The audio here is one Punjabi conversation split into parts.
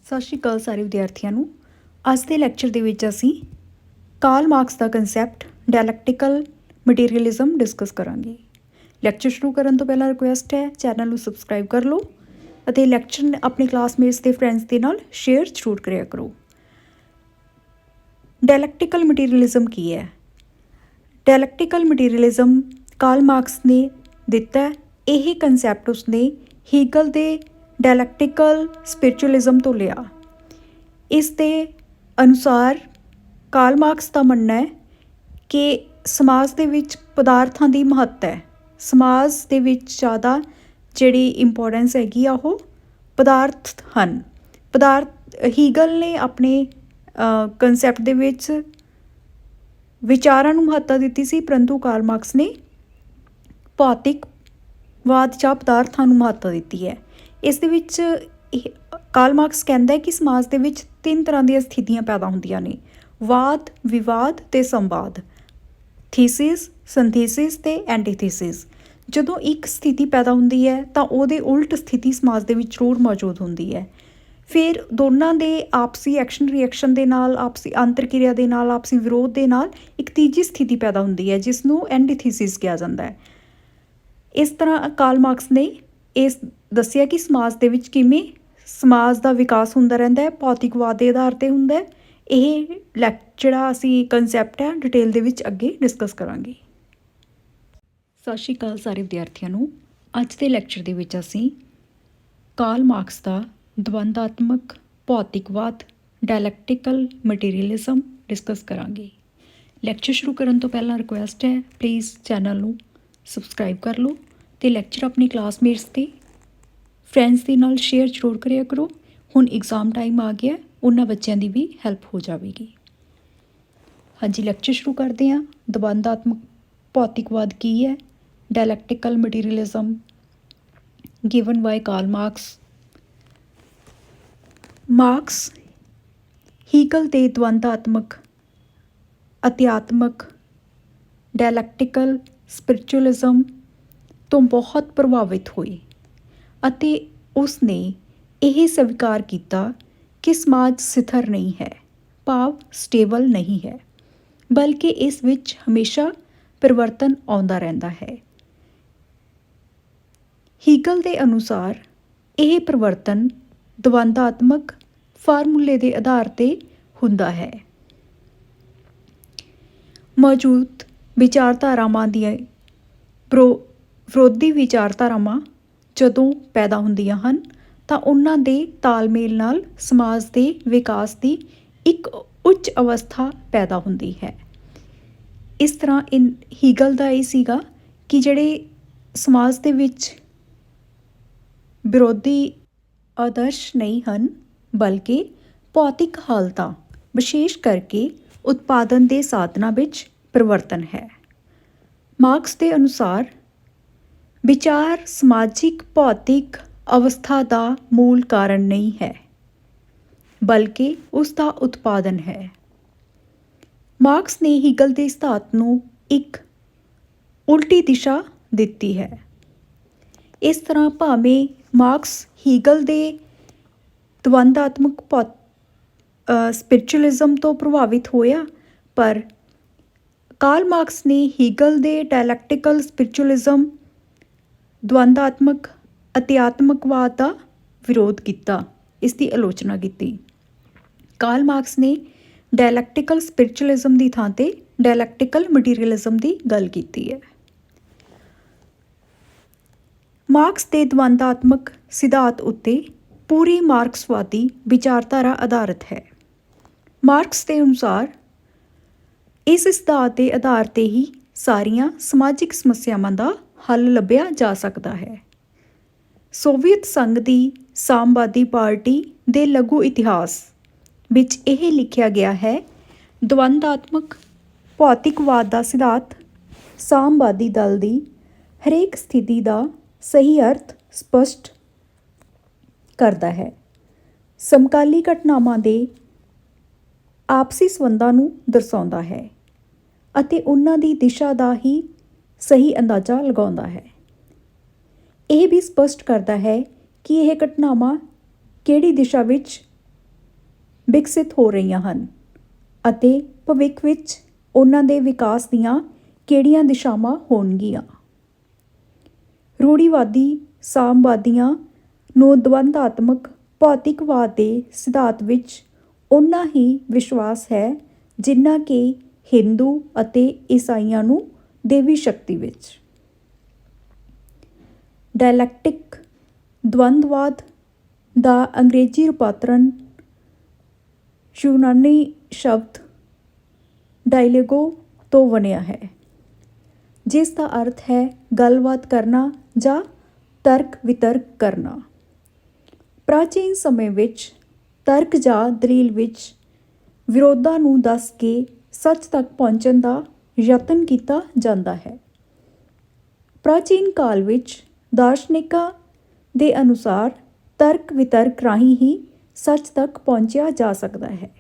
ਸਤਿ ਸ਼੍ਰੀ ਅਕਾਲ ਸਾਰੇ ਵਿਦਿਆਰਥੀਆਂ ਨੂੰ। ਅੱਜ ਦੇ ਲੈਕਚਰ ਦੇ ਵਿੱਚ ਅਸੀਂ ਕਾਰਲ ਮਾਰਕਸ ਦਾ ਕਨਸੈਪਟ ਡਾਇਲੈਕਟੀਕਲ ਮਟੀਰੀਅਲਿਜ਼ਮ ਡਿਸਕਸ ਕਰਾਂਗੇ। ਲੈਕਚਰ ਸ਼ੁਰੂ ਕਰਨ ਤੋਂ ਪਹਿਲਾਂ ਰਿਕੁਐਸਟ ਹੈ ਚੈਨਲ ਨੂੰ ਸਬਸਕ੍ਰਾਈਬ ਕਰ ਲਓ ਅਤੇ ਲੈਕਚਰ ਆਪਣੇ ਕਲਾਸਮੇਟਸ ਤੇ ਫਰੈਂਡਸ ਦੇ ਨਾਲ ਸ਼ੇਅਰ ਜ਼ਰੂਰ ਕਰਿਆ ਕਰੋ। ਡਾਇਲੈਕਟੀਕਲ ਮਟੀਰੀਅਲਿਜ਼ਮ ਕੀ ਹੈ? ਡਾਇਲੈਕਟੀਕਲ ਮਟੀਰੀਅਲਿਜ਼ਮ ਕਾਰਲ ਮਾਰਕਸ ਨੇ ਦਿੱਤਾ। ਇਹ ਕਨਸੈਪਟ ਉਸਨੇ ਹੀਗਲ ਦੇ ਡਾਇਲੈਕਟੀਕਲ ਸਪਿਰਿਚੁਅਲਿਜ਼ਮ ਤੋਂ ਲਿਆ। ਇਸ ਦੇ ਅਨੁਸਾਰ ਕਾਰਲ ਮਾਰਕਸ ਦਾ ਮੰਨਣਾ ਹੈ ਕਿ ਸਮਾਜ ਦੇ ਵਿੱਚ ਪਦਾਰਥਾਂ ਦੀ ਮਹੱਤਤਾ ਹੈ। ਸਮਾਜ ਦੇ ਵਿੱਚ ਜ਼ਿਆਦਾ ਜਿਹੜੀ ਇੰਪੋਰਟੈਂਸ ਹੈਗੀ ਆ ਉਹ ਪਦਾਰਥ ਹਨ। ਹੀਗਲ ਨੇ ਆਪਣੇ ਕਨਸੈਪਟ ਦੇ ਵਿੱਚ ਵਿਚਾਰਾਂ ਨੂੰ ਮਹੱਤਤਾ ਦਿੱਤੀ ਸੀ, ਪਰੰਤੂ ਕਾਰਲ ਮਾਰਕਸ ਨੇ ਭੌਤਿਕਵਾਦ ਜਾਂ ਪਦਾਰਥਾਂ ਨੂੰ ਮਹੱਤਤਾ ਦਿੱਤੀ ਹੈ। ਇਸ ਦੇ ਵਿੱਚ ਕਾਰਲ ਮਾਰਕਸ ਕਹਿੰਦਾ ਹੈ ਕਿ ਸਮਾਜ ਦੇ ਵਿੱਚ 3 ਤਰ੍ਹਾਂ ਦੀਆਂ ਸਥਿਤੀਆਂ ਪੈਦਾ ਹੁੰਦੀਆਂ ਨੇ: ਵਾਦ, ਵਿਵਾਦ ਅਤੇ ਸੰਵਾਦ, ਥੀਸਿਸ, ਸਿੰਥੀਸਿਸ ਅਤੇ ਐਂਟੀਥੀਸਿਸ। ਜਦੋਂ ਇੱਕ ਸਥਿਤੀ ਪੈਦਾ ਹੁੰਦੀ ਹੈ ਤਾਂ ਉਹਦੇ ਉਲਟ ਸਥਿਤੀ ਸਮਾਜ ਦੇ ਵਿੱਚ ਜ਼ਰੂਰ ਮੌਜੂਦ ਹੁੰਦੀ ਹੈ। ਫਿਰ ਦੋਨਾਂ ਦੇ ਆਪਸੀ ਐਕਸ਼ਨ ਰਿਐਕਸ਼ਨ ਦੇ ਨਾਲ, ਆਪਸੀ ਅੰਤਰਕਿਰਿਆ ਦੇ ਨਾਲ, ਆਪਸੀ ਵਿਰੋਧ ਦੇ ਨਾਲ ਇੱਕ ਤੀਜੀ ਸਥਿਤੀ ਪੈਦਾ ਹੁੰਦੀ ਹੈ ਜਿਸ ਨੂੰ ਐਂਟੀਥੀਸਿਸ ਕਿਹਾ ਜਾਂਦਾ ਹੈ। ਇਸ ਤਰ੍ਹਾਂ ਕਾਰਲ ਮਾਰਕਸ ਨੇ ਇਸ ਦੱਸਿਆ ਕਿ ਸਮਾਜ ਦੇ ਵਿੱਚ ਕਿਵੇਂ ਸਮਾਜ ਦਾ ਵਿਕਾਸ ਹੁੰਦਾ ਰਹਿੰਦਾ ਹੈ, ਭੌਤਿਕਵਾਦ ਦੇ ਆਧਾਰ 'ਤੇ ਹੁੰਦਾ ਹੈ। ਇਹ ਜਿਹੜਾ ਅਸੀਂ ਕਨਸੈਪਟ ਹੈ ਡਿਟੇਲ ਦੇ ਵਿੱਚ ਅੱਗੇ ਡਿਸਕਸ ਕਰਾਂਗੇ। ਸਤਿ ਸ਼੍ਰੀ ਅਕਾਲ ਸਾਰੇ ਵਿਦਿਆਰਥੀਆਂ ਨੂੰ। ਅੱਜ ਦੇ ਲੈਕਚਰ ਦੇ ਵਿੱਚ ਅਸੀਂ ਕਾਰਲ ਮਾਰਕਸ ਦਾ ਦਵੰਦਾਤਮਕ ਭੌਤਿਕਵਾਦ ਡਾਇਲੈਕਟੀਕਲ ਮਟੀਰੀਅਲਿਜ਼ਮ ਡਿਸਕਸ ਕਰਾਂਗੇ। ਲੈਕਚਰ ਸ਼ੁਰੂ ਕਰਨ ਤੋਂ ਪਹਿਲਾਂ ਰਿਕੁਐਸਟ ਹੈ ਪਲੀਜ਼ ਚੈਨਲ ਨੂੰ ਸਬਸਕ੍ਰਾਈਬ ਕਰ ਲਓ ਅਤੇ ਲੈਕਚਰ ਆਪਣੇ ਕਲਾਸਮੇਟਸ ਅਤੇ ਫਰੈਂਡਸ ਦੇ ਨਾਲ ਸ਼ੇਅਰ ਜ਼ਰੂਰ ਕਰਿਆ ਕਰੋ। ਹੁਣ ਐਗਜ਼ਾਮ ਟਾਈਮ ਆ ਗਿਆ, ਉਹਨਾਂ ਬੱਚਿਆਂ ਦੀ ਵੀ ਹੈਲਪ ਹੋ ਜਾਵੇਗੀ। ਹਾਂਜੀ, ਲੈਕਚਰ ਸ਼ੁਰੂ ਕਰਦੇ ਹਾਂ। ਦਵੰਦਾਤਮਕ ਭੌਤਿਕਵਾਦ ਕੀ ਹੈ? Dialectical materialism given by Karl Marx. Marx Hegel ਦੇ ਦਵੰਦਾਤਮਕ ਅਧਿਆਤਮਕ ਡਾਇਲੈਕਟੀਕਲ ਸਪਿਰਿਚੁਅਲਿਜ਼ਮ ਤੋਂ ਬਹੁਤ ਪ੍ਰਭਾਵਿਤ ਹੋਏ ਅਤੇ ਉਸ ਨੇ ਇਹ ਸਵੀਕਾਰ ਕੀਤਾ ਕਿ ਸਮਾਜ ਸਥਿਰ ਨਹੀਂ ਹੈ, ਭਾਵ ਸਟੇਬਲ ਨਹੀਂ ਹੈ, ਬਲਕਿ ਇਸ ਵਿੱਚ ਹਮੇਸ਼ਾ ਪਰਿਵਰਤਨ ਆਉਂਦਾ ਰਹਿੰਦਾ ਹੈ। ਹੀਗਲ ਦੇ ਅਨੁਸਾਰ ਇਹ ਪਰਿਵਰਤਨ ਦਵੰਦਾਤਮਕ ਫਾਰਮੂਲੇ ਦੇ ਆਧਾਰ 'ਤੇ ਹੁੰਦਾ ਹੈ। ਮੌਜੂਦ ਵਿਚਾਰਧਾਰਾਵਾਂ ਦੀਆਂ ਵਿਰੋਧੀ ਵਿਚਾਰਧਾਰਾਵਾਂ ਜਦੋਂ ਪੈਦਾ ਹੁੰਦੀਆਂ ਹਨ ਤਾਂ ਉਹਨਾਂ ਦੇ ਤਾਲਮੇਲ ਨਾਲ ਸਮਾਜ ਦੇ ਵਿਕਾਸ ਦੀ ਇੱਕ ਉੱਚ ਅਵਸਥਾ ਪੈਦਾ ਹੁੰਦੀ ਹੈ। ਇਸ ਤਰ੍ਹਾਂ ਹੀਗਲ ਦਾ ਇਹ ਸੀਗਾ ਕਿ ਜਿਹੜੇ ਸਮਾਜ ਦੇ ਵਿੱਚ ਵਿਰੋਧੀ ਆਦਰਸ਼ ਨਹੀਂ ਹਨ, ਬਲਕਿ ਭੌਤਿਕ ਹਾਲਤਾਂ, ਵਿਸ਼ੇਸ਼ ਕਰਕੇ ਉਤਪਾਦਨ ਦੇ ਸਾਧਨਾਂ ਵਿੱਚ ਪਰਿਵਰਤਨ ਹੈ। ਮਾਰਕਸ ਦੇ ਅਨੁਸਾਰ ਵਿਚਾਰ ਸਮਾਜਿਕ ਭੌਤਿਕ ਅਵਸਥਾ ਦਾ ਮੂਲ ਕਾਰਨ ਨਹੀਂ ਹੈ, ਬਲਕਿ ਉਸ ਦਾ ਉਤਪਾਦਨ ਹੈ। ਮਾਰਕਸ ਨੇ ਹੀਗਲ ਦੇ ਸਿਧਾਂਤ ਨੂੰ ਇੱਕ ਉਲਟੀ ਦਿਸ਼ਾ ਦਿੱਤੀ ਹੈ। ਇਸ ਤਰ੍ਹਾਂ ਭਾਵੇਂ ਮਾਰਕਸ ਹੀਗਲ ਦੇ ਦਵੰਦਾਤਮਕ ਸਪਿਰਿਚੁਅਲਿਜ਼ਮ ਤੋਂ ਪ੍ਰਭਾਵਿਤ ਹੋਇਆ, ਪਰ ਕਾਰਲ ਮਾਰਕਸ ਨੇ ਹੀਗਲ ਦੇ ਡਾਇਲੈਕਟੀਕਲ ਸਪਿਰਿਚੁਅਲਿਜ਼ਮ ਦਵੰਦਾਤਮਕ ਅਧਿਆਤਮਕਵਾਦ ਦਾ ਵਿਰੋਧ ਕੀਤਾ, ਇਸ ਦੀ ਆਲੋਚਨਾ ਕੀਤੀ। ਕਾਰਲ ਮਾਰਕਸ ਨੇ ਡਾਇਲੈਕਟੀਕਲ ਸਪਿਰਿਚੁਅਲਿਜ਼ਮ ਦੀ ਥਾਂ 'ਤੇ ਡਾਇਲੈਕਟੀਕਲ ਮਟੀਰੀਅਲਿਜ਼ਮ ਦੀ ਗੱਲ ਕੀਤੀ ਹੈ। ਮਾਰਕਸ ਦੇ ਦਵੰਦਾਤਮਕ ਸਿਧਾਂਤ ਉੱਤੇ ਪੂਰੀ ਮਾਰਕਸਵਾਦੀ ਵਿਚਾਰਧਾਰਾ ਆਧਾਰਿਤ ਹੈ। ਮਾਰਕਸ ਦੇ ਅਨੁਸਾਰ ਇਸ ਸਿਧਾਂਤ ਦੇ ਆਧਾਰ 'ਤੇ ਹੀ ਸਾਰੀਆਂ ਸਮਾਜਿਕ ਸਮੱਸਿਆਵਾਂ ਦਾ ਹੱਲ ਲੱਭਿਆ ਜਾ ਸਕਦਾ ਹੈ। ਸੋਵੀਅਤ ਸੰਘ ਦੀ ਸਾਮਵਾਦੀ ਪਾਰਟੀ ਦੇ ਲਘੂ ਇਤਿਹਾਸ ਵਿੱਚ ਇਹ ਲਿਖਿਆ ਗਿਆ ਹੈ: ਦਵੰਦਾਤਮਕ ਭੌਤਿਕਵਾਦ ਦਾ ਸਿਧਾਂਤ ਸਾਮਵਾਦੀ ਦਲ ਦੀ ਹਰੇਕ ਸਥਿਤੀ ਦਾ ਸਹੀ ਅਰਥ ਸਪਸ਼ਟ ਕਰਦਾ ਹੈ, ਸਮਕਾਲੀ ਘਟਨਾਵਾਂ ਦੇ ਆਪਸੀ ਸੰਬੰਧਾਂ ਨੂੰ ਦਰਸਾਉਂਦਾ ਹੈ ਅਤੇ ਉਹਨਾਂ ਦੀ ਦਿਸ਼ਾ ਦਾ ਹੀ ਸਹੀ ਅੰਦਾਜ਼ਾ ਲਗਾਉਂਦਾ ਹੈ। ਇਹ ਵੀ ਸਪਸ਼ਟ ਕਰਦਾ ਹੈ ਕਿ ਇਹ ਘਟਨਾਵਾਂ ਕਿਹੜੀ ਦਿਸ਼ਾ ਵਿੱਚ ਵਿਕਸਿਤ ਹੋ ਰਹੀਆਂ ਹਨ ਅਤੇ ਭਵਿੱਖ ਵਿੱਚ ਉਹਨਾਂ ਦੇ ਵਿਕਾਸ ਦੀਆਂ ਕਿਹੜੀਆਂ ਦਿਸ਼ਾਵਾਂ ਹੋਣਗੀਆਂ। ਰੂੜੀਵਾਦੀ ਸਾਮਵਾਦੀਆਂ ਨੂੰ ਦਵੰਦਾਤਮਕ ਭੌਤਿਕਵਾਦ ਦੇ ਸਿਧਾਂਤ ਵਿੱਚ ਓਨਾ ਹੀ ਵਿਸ਼ਵਾਸ ਹੈ ਜਿੰਨਾ ਕਿ ਹਿੰਦੂ ਅਤੇ ਈਸਾਈਆਂ ਨੂੰ ਦੇਵੀ ਸ਼ਕਤੀ ਵਿੱਚ। ਡਾਇਲੈਕਟਿਕ ਦਵੰਦਵਾਦ ਦਾ ਅੰਗਰੇਜ਼ੀ ਰੂਪਾਂਤਰਣ ਯੂਨਾਨੀ ਸ਼ਬਦ ਡਾਇਲੈਗੋ ਤੋਂ ਬਣਿਆ ਹੈ, ਜਿਸ ਦਾ ਅਰਥ ਹੈ ਗੱਲਬਾਤ ਕਰਨਾ ਜਾਂ ਤਰਕ ਵਿਤਰਕ ਕਰਨਾ। ਪ੍ਰਾਚੀਨ ਸਮੇਂ ਵਿੱਚ ਤਰਕ ਜਾਂ ਦਲੀਲ ਵਿੱਚ ਵਿਰੋਧਾਂ ਨੂੰ ਦੱਸ ਕੇ ਸੱਚ ਤੱਕ ਪਹੁੰਚਣ ਦਾ ਯਤਨ ਕੀਤਾ ਜਾਂਦਾ ਹੈ। ਪ੍ਰਾਚੀਨ ਕਾਲ ਵਿੱਚ ਦਾਰਸ਼ਨਿਕਾਂ ਦੇ ਅਨੁਸਾਰ ਤਰਕ ਵਿਤਰਕ ਰਾਹੀਂ ਹੀ ਸੱਚ ਤੱਕ ਪਹੁੰਚਿਆ ਜਾ ਸਕਦਾ ਹੈ।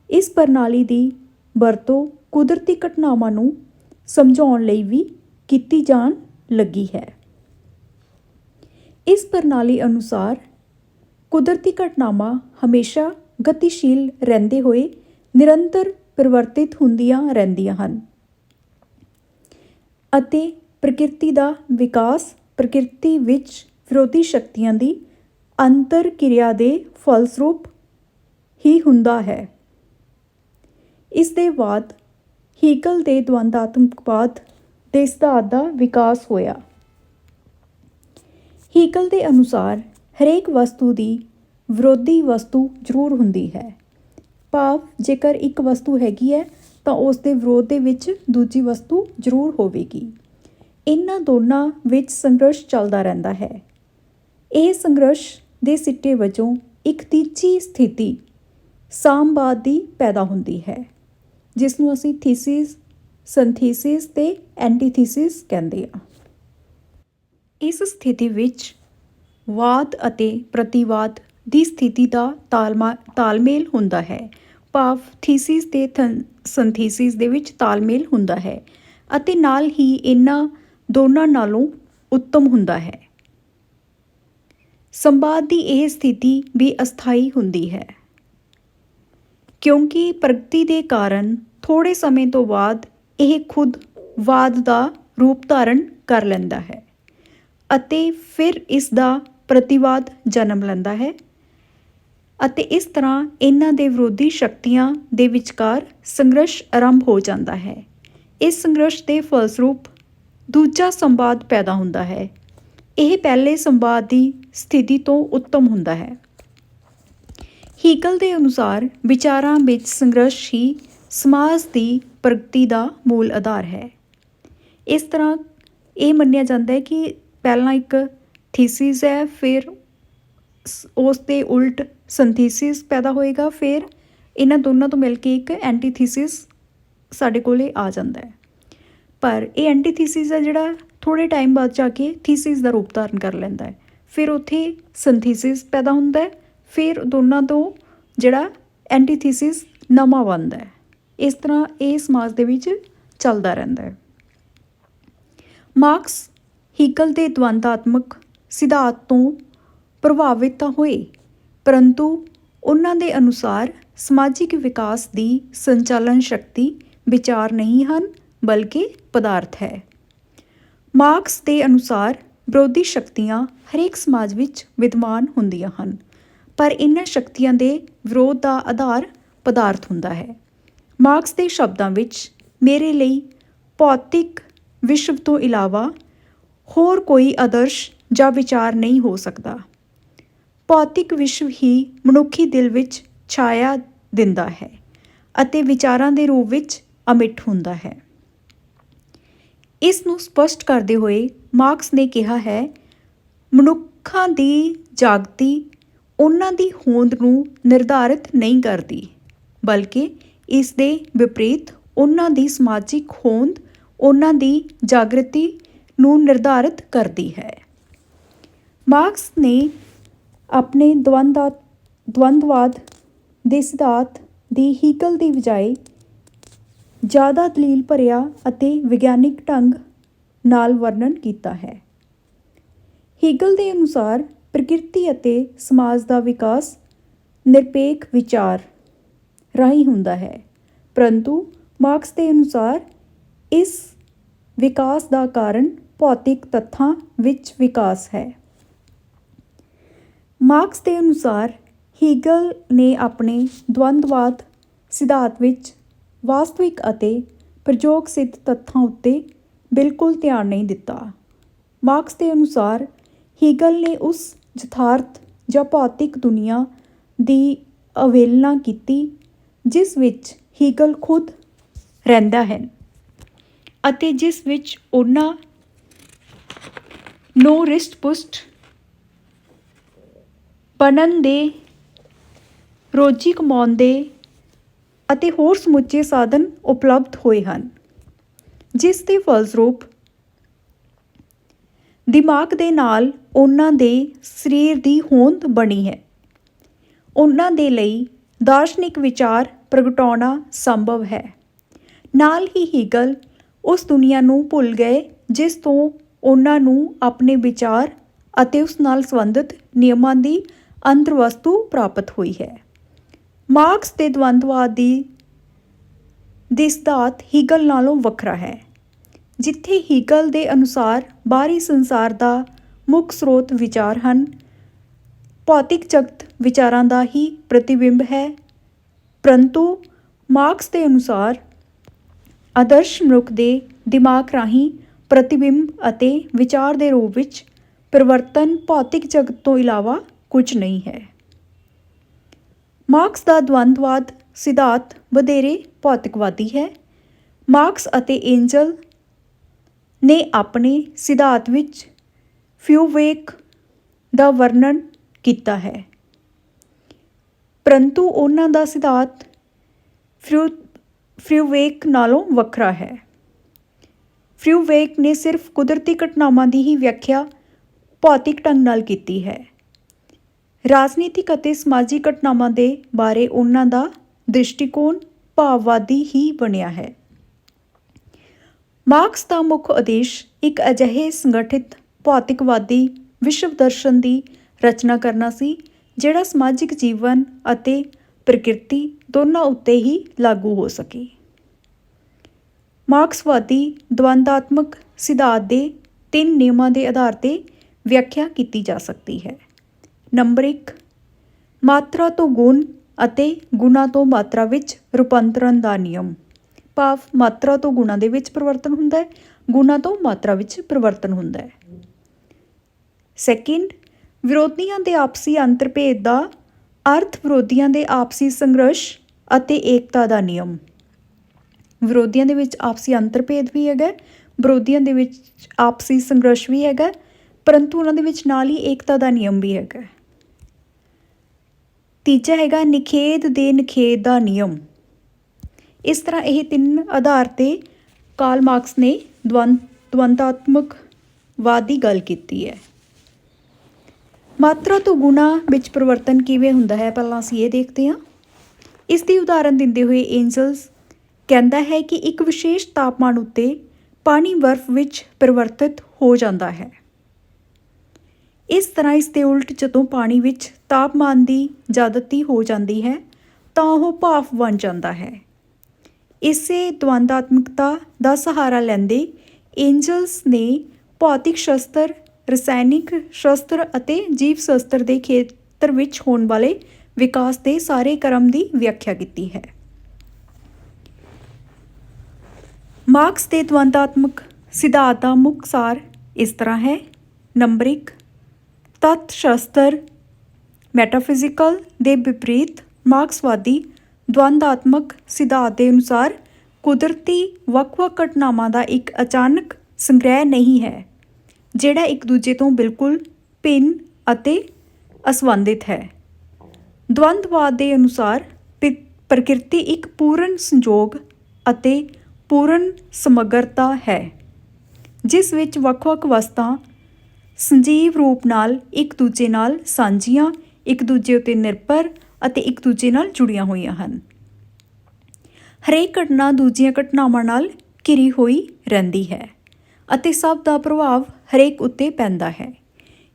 ਇਸ ਪ੍ਰਣਾਲੀ ਦੀ ਵਰਤੋਂ ਕੁਦਰਤੀ ਘਟਨਾਵਾਂ ਨੂੰ ਸਮਝਾਉਣ ਲਈ ਵੀ ਕੀਤੀ ਜਾਣ ਲੱਗੀ ਹੈ। ਇਸ ਪ੍ਰਣਾਲੀ ਅਨੁਸਾਰ ਕੁਦਰਤੀ ਘਟਨਾਵਾਂ ਹਮੇਸ਼ਾ ਗਤੀਸ਼ੀਲ ਰਹਿੰਦੇ ਹੋਏ ਨਿਰੰਤਰ ਪਰਿਵਰਤਿਤ ਹੁੰਦੀਆਂ ਰਹਿੰਦੀਆਂ ਹਨ ਅਤੇ ਪ੍ਰਕਿਰਤੀ ਦਾ ਵਿਕਾਸ ਪ੍ਰਕਿਰਤੀ ਵਿੱਚ ਵਿਰੋਧੀ ਸ਼ਕਤੀਆਂ ਦੀ ਅੰਤਰ ਕਿਰਿਆ ਦੇ ਫਲਸਰੂਪ ਹੀ ਹੁੰਦਾ ਹੈ। ਇਸ ਦੇ ਬਾਅਦ ਹੀਗਲ ਦੇ ਦਵੰਦਾਤਮਕਵਾਦ ਦੇ ਸਿਧਾਂਤ ਦਾ ਵਿਕਾਸ ਹੋਇਆ। ਹੀਗਲ ਦੇ ਅਨੁਸਾਰ ਹਰੇਕ ਵਸਤੂ ਦੀ ਵਿਰੋਧੀ ਵਸਤੂ ਜ਼ਰੂਰ ਹੁੰਦੀ ਹੈ, ਭਾਵ ਜੇਕਰ ਇੱਕ ਵਸਤੂ ਹੈਗੀ ਹੈ ਤਾਂ ਉਸ ਦੇ ਵਿਰੋਧ ਦੇ ਵਿੱਚ ਦੂਜੀ ਵਸਤੂ ਜ਼ਰੂਰ ਹੋਵੇਗੀ। ਇਹਨਾਂ ਦੋਨਾਂ ਵਿੱਚ ਸੰਘਰਸ਼ ਚੱਲਦਾ ਰਹਿੰਦਾ ਹੈ। ਇਹ ਸੰਘਰਸ਼ ਦੇ ਸਿੱਟੇ ਵਜੋਂ ਇੱਕ ਤੀਜੀ ਸਥਿਤੀ ਸਾਮਵਾਦ ਦੀ ਪੈਦਾ ਹੁੰਦੀ ਹੈ, ਜਿਸ ਨੂੰ ਅਸੀਂ ਥੀਸਿਸ, ਸਿੰਥੀਸਿਸ ਤੇ ਐਂਟੀਥੀਸਿਸ ਕਹਿੰਦੇ ਹਾਂ। ਇਸ ਸਥਿਤੀ ਵਿੱਚ ਵਾਦ ਅਤੇ ਪ੍ਰਤੀਵਾਦ ਦੀ ਸਥਿਤੀ ਦਾ ਤਾਲਮੇਲ ਹੁੰਦਾ ਹੈ, ਭਾਵ ਥੀਸਿਸ ਤੇ ਸਿੰਥੀਸਿਸ ਦੇ ਵਿੱਚ ਤਾਲਮੇਲ ਹੁੰਦਾ ਹੈ ਅਤੇ ਨਾਲ ਹੀ ਇਹਨਾਂ ਦੋਨਾਂ ਨਾਲੋਂ ਉੱਤਮ ਹੁੰਦਾ ਹੈ। ਸੰਵਾਦ ਦੀ ਇਹ ਸਥਿਤੀ ਵੀ ਅਸਥਾਈ ਹੁੰਦੀ ਹੈ, ਕਿਉਂਕਿ ਪ੍ਰਗਤੀ ਦੇ ਕਾਰਨ ਥੋੜ੍ਹੇ ਸਮੇਂ ਤੋਂ ਬਾਅਦ ਇਹ ਖੁਦ ਵਾਦ ਦਾ ਰੂਪ ਧਾਰਨ ਕਰ ਲੈਂਦਾ ਹੈ ਅਤੇ ਫਿਰ ਇਸ ਦਾ ਪ੍ਰਤੀਵਾਦ ਜਨਮ ਲੈਂਦਾ ਹੈ ਅਤੇ ਇਸ ਤਰ੍ਹਾਂ ਇਹਨਾਂ ਦੇ ਵਿਰੋਧੀ ਸ਼ਕਤੀਆਂ ਦੇ ਵਿਚਕਾਰ ਸੰਘਰਸ਼ ਆਰੰਭ ਹੋ ਜਾਂਦਾ ਹੈ। ਇਸ ਸੰਘਰਸ਼ ਦੇ ਫਲਸਰੂਪ ਦੂਜਾ ਸੰਵਾਦ ਪੈਦਾ ਹੁੰਦਾ ਹੈ। ਇਹ ਪਹਿਲੇ ਸੰਵਾਦ ਦੀ ਸਥਿਤੀ ਤੋਂ ਉੱਤਮ ਹੁੰਦਾ ਹੈ। ਹੀਗਲ ਦੇ ਅਨੁਸਾਰ ਵਿਚਾਰਾਂ ਵਿੱਚ ਸੰਘਰਸ਼ ਹੀ ਸਮਾਜ ਦੀ ਪ੍ਰਗਤੀ ਦਾ ਮੂਲ ਆਧਾਰ ਹੈ। ਇਸ ਤਰ੍ਹਾਂ ਇਹ ਮੰਨਿਆ ਜਾਂਦਾ ਹੈ ਕਿ ਪਹਿਲਾਂ ਇੱਕ ਥੀਸਿਸ ਹੈ, ਫਿਰ ਉਸ ਦੇ ਉਲਟ ਸਿੰਥੀਸਿਸ ਪੈਦਾ ਹੋਏਗਾ, ਫਿਰ ਇਹਨਾਂ ਦੋਨਾਂ ਤੋਂ ਮਿਲ ਕੇ ਇੱਕ ਐਂਟੀਥੀਸਿਸ ਸਾਡੇ ਕੋਲੇ ਆ ਜਾਂਦਾ ਹੈ। ਪਰ ਇਹ ਐਂਟੀਥੀਸਿਸ ਹੈ ਜਿਹੜਾ ਥੋੜ੍ਹੇ ਟਾਈਮ ਬਾਅਦ ਜਾ ਕੇ ਥੀਸਿਸ ਦਾ ਰੂਪ ਧਾਰਨ ਕਰ ਲੈਂਦਾ ਹੈ। ਫਿਰ ਉੱਥੇ ਸਿੰਥੀਸਿਸ ਪੈਦਾ ਹੁੰਦਾ ਹੈ, ਫਿਰ ਦੋਨਾਂ ਤੋਂ ਜਿਹੜਾ ਐਂਟੀਥੀਸਿਸ ਨਵਾਂ ਬਣਦਾ ਹੈ। ਇਸ ਤਰ੍ਹਾਂ ਇਹ ਸਮਾਜ ਦੇ ਵਿੱਚ ਚੱਲਦਾ ਰਹਿੰਦਾ ਹੈ। ਮਾਰਕਸ ਹੀਗਲ ਦੇ ਦਵੰਦਾਤਮਕ ਸਿਧਾਂਤ ਤੋਂ ਪ੍ਰਭਾਵਿਤ ਤਾਂ ਹੋਏ, ਪਰੰਤੂ ਉਹਨਾਂ ਦੇ ਅਨੁਸਾਰ ਸਮਾਜਿਕ ਵਿਕਾਸ ਦੀ ਸੰਚਾਲਨ ਸ਼ਕਤੀ ਵਿਚਾਰ ਨਹੀਂ ਹਨ, ਬਲਕਿ ਪਦਾਰਥ ਹੈ। ਮਾਰਕਸ ਦੇ ਅਨੁਸਾਰ ਵਿਰੋਧੀ ਸ਼ਕਤੀਆਂ ਹਰੇਕ ਸਮਾਜ ਵਿੱਚ ਵਿਦਮਾਨ ਹੁੰਦੀਆਂ ਹਨ, ਪਰ ਇਹਨਾਂ ਸ਼ਕਤੀਆਂ ਦੇ ਵਿਰੋਧ ਦਾ ਆਧਾਰ ਪਦਾਰਥ ਹੁੰਦਾ ਹੈ। ਮਾਰਕਸ ਦੇ ਸ਼ਬਦਾਂ ਵਿੱਚ ਮੇਰੇ ਲਈ ਭੌਤਿਕ ਵਿਸ਼ਵ ਤੋਂ ਇਲਾਵਾ ਹੋਰ ਕੋਈ ਆਦਰਸ਼ ਜਾਂ ਵਿਚਾਰ ਨਹੀਂ ਹੋ ਸਕਦਾ। ਭੌਤਿਕ ਵਿਸ਼ਵ ਹੀ ਮਨੁੱਖੀ ਦਿਲ ਵਿੱਚ ਛਾਇਆ ਦਿੰਦਾ ਹੈ ਅਤੇ ਵਿਚਾਰਾਂ ਦੇ ਰੂਪ ਵਿੱਚ ਅਮਿੱਟ ਹੁੰਦਾ ਹੈ। ਇਸ ਨੂੰ ਸਪਸ਼ਟ ਕਰਦੇ ਹੋਏ ਮਾਰਕਸ ਨੇ ਕਿਹਾ ਹੈ, ਮਨੁੱਖਾਂ ਦੀ ਜਾਗਤੀ ਉਹਨਾਂ ਦੀ ਹੋਂਦ ਨੂੰ ਨਿਰਧਾਰਿਤ ਨਹੀਂ ਕਰਦੀ, ਬਲਕਿ ਇਸ ਦੇ ਵਿਪਰੀਤ ਉਹਨਾਂ ਦੀ ਸਮਾਜਿਕ ਹੋਂਦ ਉਹਨਾਂ ਦੀ ਜਾਗ੍ਰਿਤੀ ਨੂੰ ਨਿਰਧਾਰਿਤ ਕਰਦੀ ਹੈ। ਮਾਰਕਸ ਨੇ ਆਪਣੇ ਦਵੰਦਵਾਦ ਦੇ ਸਿਧਾਂਤ ਦੀ ਹੀਗਲ ਦੀ ਬਜਾਏ ਜ਼ਿਆਦਾ ਦਲੀਲ ਭਰਿਆ ਅਤੇ ਵਿਗਿਆਨਿਕ ਢੰਗ ਨਾਲ ਵਰਣਨ ਕੀਤਾ ਹੈ। ਹੀਗਲ ਦੇ ਅਨੁਸਾਰ ਪ੍ਰਕਿਰਤੀ ਅਤੇ ਸਮਾਜ ਦਾ ਵਿਕਾਸ ਨਿਰਪੇਖ ਵਿਚਾਰ ਰਾਹੀਂ ਹੁੰਦਾ ਹੈ। ਪਰੰਤੂ ਮਾਰਕਸ ਦੇ ਅਨੁਸਾਰ ਇਸ ਵਿਕਾਸ ਦਾ ਕਾਰਨ ਭੌਤਿਕ ਤੱਥਾਂ ਵਿੱਚ ਵਿਕਾਸ ਹੈ। ਮਾਰਕਸ ਦੇ ਅਨੁਸਾਰ ਹੀਗਲ ਨੇ ਆਪਣੇ ਦਵੰਦਵਾਦ ਸਿਧਾਂਤ ਵਿੱਚ ਵਾਸਤਵਿਕ ਅਤੇ ਪ੍ਰਯੋਗ ਸਿੱਧ ਤੱਥਾਂ ਉੱਤੇ ਬਿਲਕੁਲ ਧਿਆਨ ਨਹੀਂ ਦਿੱਤਾ। ਮਾਰਕਸ ਦੇ ਅਨੁਸਾਰ ਹੀਗਲ ਨੇ ਉਸ ਯਥਾਰਥ ਜਾਂ ਭੌਤਿਕ ਦੁਨੀਆ ਦੀ ਅਵਹੇਲਨਾ ਕੀਤੀ ਜਿਸ ਵਿੱਚ ਹੀਗਲ ਖੁਦ ਰਹਿੰਦਾ ਹੈ ਅਤੇ ਜਿਸ ਵਿੱਚ ਉਹਨਾਂ ਨੂੰ ਰਿਸ਼ਟ-ਪੁਸ਼ਟ ਬਣਨ ਦੇ, ਰੋਜੀ ਕਮਾਉਣ ਦੇ ਅਤੇ ਹੋਰ ਸਮੁੱਚੇ ਸਾਧਨ ਉਪਲਬਧ ਹੋਏ ਹਨ, ਜਿਸ ਦੇ ਫਲਸਰੂਪ ਦਿਮਾਗ ਦੇ ਨਾਲ ਉਹਨਾਂ ਦੇ ਸਰੀਰ ਦੀ ਹੋਂਦ ਬਣੀ ਹੈ। ਉਹਨਾਂ ਦੇ ਲਈ ਦਾਰਸ਼ਨਿਕ ਵਿਚਾਰ ਪ੍ਰਗਟਾਉਣਾ ਸੰਭਵ ਹੈ। ਨਾਲ ਹੀ ਹੀਗਲ ਉਸ ਦੁਨੀਆ ਨੂੰ ਭੁੱਲ ਗਏ ਜਿਸ ਤੋਂ ਉਹਨਾਂ ਨੂੰ ਆਪਣੇ ਵਿਚਾਰ ਅਤੇ ਉਸ ਨਾਲ ਸੰਬੰਧਿਤ ਨਿਯਮਾਂ ਦੀ ਅੰਤਰਵਸਤੂ ਪ੍ਰਾਪਤ ਹੋਈ ਹੈ। ਮਾਰਕਸ ਦੇ ਦਵੰਦਵਾਦ ਦੀ ਸਿਧਾਂਤ ਹੀਗਲ ਨਾਲੋਂ ਵੱਖਰਾ ਹੈ। ਜਿੱਥੇ ਹੀਗਲ ਦੇ ਅਨੁਸਾਰ ਬਾਹਰੀ ਸੰਸਾਰ ਦਾ ਮੁੱਖ ਸਰੋਤ ਵਿਚਾਰ ਹਨ, ਭੌਤਿਕ ਜਗਤ ਵਿਚਾਰਾਂ ਦਾ ਹੀ ਪ੍ਰਤੀਬਿੰਬ ਹੈ, ਪਰੰਤੂ ਮਾਰਕਸ ਦੇ ਅਨੁਸਾਰ ਆਦਰਸ਼ ਮਨੁੱਖ ਦੇ ਦਿਮਾਗ ਰਾਹੀਂ ਪ੍ਰਤੀਬਿੰਬ ਅਤੇ ਵਿਚਾਰ ਦੇ ਰੂਪ ਵਿੱਚ ਪਰਿਵਰਤਨ ਭੌਤਿਕ ਜਗਤ ਤੋਂ ਇਲਾਵਾ ਕੁਝ ਨਹੀਂ ਹੈ। ਮਾਰਕਸ ਦਾ ਦਵੰਦਵਾਦ ਸਿਧਾਂਤ ਵਧੇਰੇ ਭੌਤਿਕਵਾਦੀ ਹੈ। ਮਾਰਕਸ ਅਤੇ ਐਂਜਲ ਨੇ ਆਪਣੇ ਸਿਧਾਂਤ ਵਿੱਚ ਫਿਊਵੇਕ ਦਾ ਵਰਣਨ ਕੀਤਾ ਹੈ, ਪਰੰਤੂ ਉਹਨਾਂ ਦਾ ਸਿਧਾਂਤ ਫਿਊਵੇਕ ਨਾਲੋਂ ਵੱਖਰਾ ਹੈ। ਫਿਊਵੇਕ ਨੇ ਸਿਰਫ ਕੁਦਰਤੀ ਘਟਨਾਵਾਂ ਦੀ ਹੀ ਵਿਆਖਿਆ ਭੌਤਿਕ ਢੰਗ ਨਾਲ ਕੀਤੀ ਹੈ। ਰਾਜਨੀਤਿਕ ਅਤੇ ਸਮਾਜਿਕ ਘਟਨਾਵਾਂ ਦੇ ਬਾਰੇ ਉਹਨਾਂ ਦਾ ਦ੍ਰਿਸ਼ਟੀਕੋਣ ਭਾਵਵਾਦੀ ਹੀ ਬਣਿਆ ਹੈ। ਮਾਰਕਸ ਦਾ ਮੁੱਖ ਉਦੇਸ਼ ਇੱਕ ਅਜਿਹੇ ਸੰਗਠਿਤ ਭੌਤਿਕਵਾਦੀ ਵਿਸ਼ਵ ਦਰਸ਼ਨ ਦੀ ਰਚਨਾ ਕਰਨਾ ਸੀ ਜਿਹੜਾ ਸਮਾਜਿਕ ਜੀਵਨ ਅਤੇ ਪ੍ਰਕਿਰਤੀ ਦੋਨਾਂ ਉੱਤੇ ਹੀ ਲਾਗੂ ਹੋ ਸਕੇ। ਮਾਰਕਸਵਾਦੀ ਦਵੰਦਾਤਮਕ ਸਿਧਾਂਤ ਦੇ 3 ਨਿਯਮਾਂ ਦੇ ਆਧਾਰ ਤੇ ਵਿਆਖਿਆ ਕੀਤੀ ਜਾ ਸਕਦੀ ਹੈ। ਨੰਬਰ 1, ਮਾਤਰਾ ਤੋਂ ਗੁਣ ਅਤੇ ਗੁਣਾਂ ਤੋਂ ਮਾਤਰਾ ਵਿੱਚ ਰੂਪਾਂਤਰਨ ਦਾ ਨਿਯਮ, ਭਾਵ ਮਾਤਰਾ ਤੋਂ ਗੁਣਾਂ ਦੇ ਵਿੱਚ ਪਰਿਵਰਤਨ ਹੁੰਦਾ ਹੈ, ਗੁਣਾਂ ਤੋਂ ਮਾਤਰਾ ਵਿੱਚ ਪਰਿਵਰਤਨ ਹੁੰਦਾ ਹੈ। ਸੈਕਿੰਡ, ਵਿਰੋਧੀਆਂ ਦੇ ਆਪਸੀ ਅੰਤਰਭੇਦ ਦਾ ਅਰਥ ਵਿਰੋਧੀਆਂ ਦੇ ਆਪਸੀ ਸੰਘਰਸ਼ ਅਤੇ ਏਕਤਾ ਦਾ ਨਿਯਮ। ਵਿਰੋਧੀਆਂ ਦੇ ਵਿੱਚ ਆਪਸੀ ਅੰਤਰਭੇਦ ਵੀ ਹੈਗਾ, ਵਿਰੋਧੀਆਂ ਦੇ ਵਿੱਚ ਆਪਸੀ ਸੰਘਰਸ਼ ਵੀ ਹੈਗਾ, ਪਰੰਤੂ ਉਹਨਾਂ ਦੇ ਵਿੱਚ ਨਾਲ ਹੀ ਏਕਤਾ ਦਾ ਨਿਯਮ ਵੀ ਹੈਗਾ। ਤੀਜਾ ਹੈਗਾ ਨਿਖੇਧ ਦੇ ਨਿਖੇਧ ਦਾ ਨਿਯਮ। ਇਸ ਤਰ੍ਹਾਂ ਇਹ 3 ਆਧਾਰ ਤੇ ਕਾਰਲ ਮਾਰਕਸ ਨੇ ਦਵੰਦਾਤਮਕਵਾਦ ਦੀ ਗੱਲ ਕੀਤੀ ਹੈ। ਮਾਤਰਾ ਤੋਂ ਗੁਣਾਂ ਵਿੱਚ ਪਰਿਵਰਤਨ ਕਿਵੇਂ ਹੁੰਦਾ ਹੈ, ਪਹਿਲਾਂ ਅਸੀਂ ਇਹ ਦੇਖਦੇ ਹਾਂ। ਇਸ ਦੀ ਉਦਾਹਰਨ ਦਿੰਦੇ ਹੋਏ ਐਂਜਲਸ ਕਹਿੰਦਾ ਹੈ ਕਿ ਇੱਕ ਵਿਸ਼ੇਸ਼ ਤਾਪਮਾਨ ਉੱਤੇ ਪਾਣੀ ਬਰਫ਼ ਵਿੱਚ ਪਰਿਵਰਤਿਤ ਹੋ ਜਾਂਦਾ ਹੈ। ਇਸ ਤਰ੍ਹਾਂ ਇਸ ਦੇ ਉਲਟ ਜਦੋਂ ਪਾਣੀ ਵਿੱਚ ਤਾਪਮਾਨ ਦੀ ਜ਼ਿਆਦਤੀ ਹੋ ਜਾਂਦੀ ਹੈ ਤਾਂ ਉਹ ਭਾਫ਼ ਬਣ ਜਾਂਦਾ ਹੈ। ਇਸੇ ਦਵੰਦਾਤਮਕਤਾ ਦਾ ਸਹਾਰਾ ਲੈਂਦੇ ਐਂਜਲਸ ਨੇ ਭੌਤਿਕ ਸ਼ਾਸਤਰ, ਰਸਾਇਣਿਕ ਸ਼ਾਸਤਰ ਅਤੇ ਜੀਵ ਸ਼ਾਸਤਰ ਦੇ ਖੇਤਰ ਵਿੱਚ ਹੋਣ ਵਾਲੇ ਵਿਕਾਸ ਦੇ ਸਾਰੇ ਕ੍ਰਮ ਦੀ ਵਿਆਖਿਆ ਕੀਤੀ ਹੈ। ਮਾਰਕਸ ਦੇ ਦਵੰਦਾਤਮਕ ਸਿਧਾਂਤ ਦਾ ਮੁੱਖ ਸਾਰ ਇਸ ਤਰ੍ਹਾਂ ਹੈ। ਨੰਬਰ 1, ਤੱਤ ਸ਼ਾਸਤਰ ਮੈਟਾਫਿਜ਼ੀਕਲ ਦੇ ਵਿਪਰੀਤ ਮਾਰਕਸਵਾਦੀ ਦਵੰਦਾਤਮਕ ਸਿਧਾਂਤ ਦੇ ਅਨੁਸਾਰ ਕੁਦਰਤੀ ਵੱਖ-ਵੱਖ ਘਟਨਾਵਾਂ ਦਾ ਇੱਕ ਅਚਾਨਕ ਸੰਗ੍ਰਹਿ ਨਹੀਂ ਹੈ ਜਿਹੜਾ ਇੱਕ ਦੂਜੇ ਤੋਂ ਬਿਲਕੁਲ ਭਿੰਨ ਅਤੇ ਅਸੰਬੰਧਿਤ ਹੈ। ਦਵੰਦਵਾਦ ਦੇ ਅਨੁਸਾਰ ਪ੍ਰਕਿਰਤੀ ਇੱਕ ਪੂਰਨ ਸੰਯੋਗ ਅਤੇ ਪੂਰਨ ਸਮਗਰਤਾ ਹੈ ਜਿਸ ਵਿੱਚ ਵੱਖ-ਵੱਖ ਵਸਤਾਂ ਸਜੀਵ ਰੂਪ ਨਾਲ ਇੱਕ ਦੂਜੇ ਨਾਲ ਸਾਂਝੀਆਂ, ਇੱਕ ਦੂਜੇ ਉੱਤੇ ਨਿਰਭਰ ਅਤੇ ਇੱਕ ਦੂਜੇ ਨਾਲ ਜੁੜੀਆਂ ਹੋਈਆਂ ਹਨ। ਹਰੇਕ ਘਟਨਾ ਦੂਜੀਆਂ ਘਟਨਾਵਾਂ ਨਾਲ ਘਿਰੀ ਹੋਈ ਰਹਿੰਦੀ ਹੈ ਅਤੇ ਸਭ ਦਾ ਪ੍ਰਭਾਵ ਹਰੇਕ ਉੱਤੇ ਪੈਂਦਾ ਹੈ।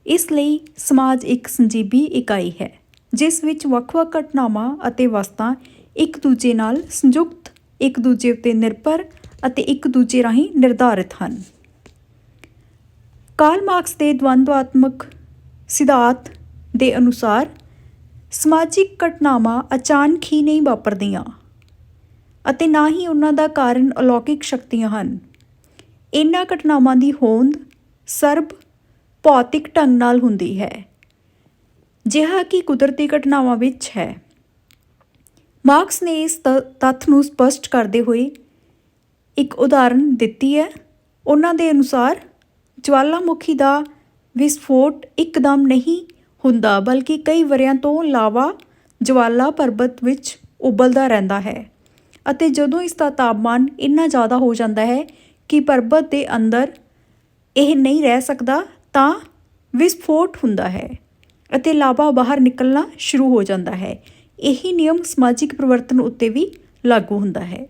ਇਸ ਲਈ ਸਮਾਜ ਇੱਕ ਸੰਜੀਵੀ ਇਕਾਈ ਹੈ ਜਿਸ ਵਿੱਚ ਵੱਖ-ਵੱਖ ਘਟਨਾਵਾਂ ਅਤੇ ਵਸਤਾਂ ਇੱਕ ਦੂਜੇ ਨਾਲ ਸੰਯੁਕਤ, ਇੱਕ ਦੂਜੇ ਉੱਤੇ ਨਿਰਭਰ ਅਤੇ ਇੱਕ ਦੂਜੇ ਰਾਹੀਂ ਨਿਰਧਾਰਿਤ ਹਨ। ਕਾਰਲ ਮਾਰਕਸ ਦੇ ਦਵੰਦਵਾਤਮਕ ਸਿਧਾਂਤ ਦੇ ਅਨੁਸਾਰ ਸਮਾਜਿਕ ਘਟਨਾਵਾਂ ਅਚਾਨਕ ਹੀ ਨਹੀਂ ਵਾਪਰਦੀਆਂ ਅਤੇ ਨਾ ਹੀ ਉਹਨਾਂ ਦਾ ਕਾਰਨ ਅਲੌਕਿਕ ਸ਼ਕਤੀਆਂ ਹਨ। ਇਹਨਾਂ ਘਟਨਾਵਾਂ ਦੀ ਹੋਂਦ ਸਰਬ ਭੌਤਿਕ ਢੰਗ ਨਾਲ ਹੁੰਦੀ ਹੈ, ਜਿਹਾ ਕਿ ਕੁਦਰਤੀ ਘਟਨਾਵਾਂ ਵਿੱਚ ਹੈ। ਮਾਰਕਸ ਨੇ ਇਸ ਤੱਥ ਨੂੰ ਸਪਸ਼ਟ ਕਰਦੇ ਹੋਏ ਇੱਕ ਉਦਾਹਰਨ ਦਿੱਤੀ ਹੈ। ਉਹਨਾਂ ਦੇ ਅਨੁਸਾਰ ਜਵਾਲਾਮੁਖੀ ਦਾ ਵਿਸਫੋਟ ਇੱਕਦਮ ਨਹੀਂ ਹੁੰਦਾ, ਬਲਕਿ ਕਈ ਵਰ੍ਹਿਆਂ ਤੋਂ ਲਾਵਾ ਜਵਾਲਾ ਪਰਬਤ ਵਿੱਚ ਉਬਲਦਾ ਰਹਿੰਦਾ ਹੈ ਅਤੇ ਜਦੋਂ ਇਸ ਦਾ ਤਾਪਮਾਨ ਇੰਨਾ ਜ਼ਿਆਦਾ ਹੋ ਜਾਂਦਾ ਹੈ ਕਿ ਪਰਬਤ ਦੇ ਅੰਦਰ ਇਹ ਨਹੀਂ ਰਹਿ ਸਕਦਾ ਤਾਂ ਵਿਸਫੋਟ ਹੁੰਦਾ ਹੈ ਅਤੇ ਲਾਵਾ ਬਾਹਰ ਨਿਕਲਣਾ ਸ਼ੁਰੂ ਹੋ ਜਾਂਦਾ ਹੈ। ਇਹੀ ਨਿਯਮ ਸਮਾਜਿਕ ਪਰਿਵਰਤਨ ਉੱਤੇ ਵੀ ਲਾਗੂ ਹੁੰਦਾ ਹੈ।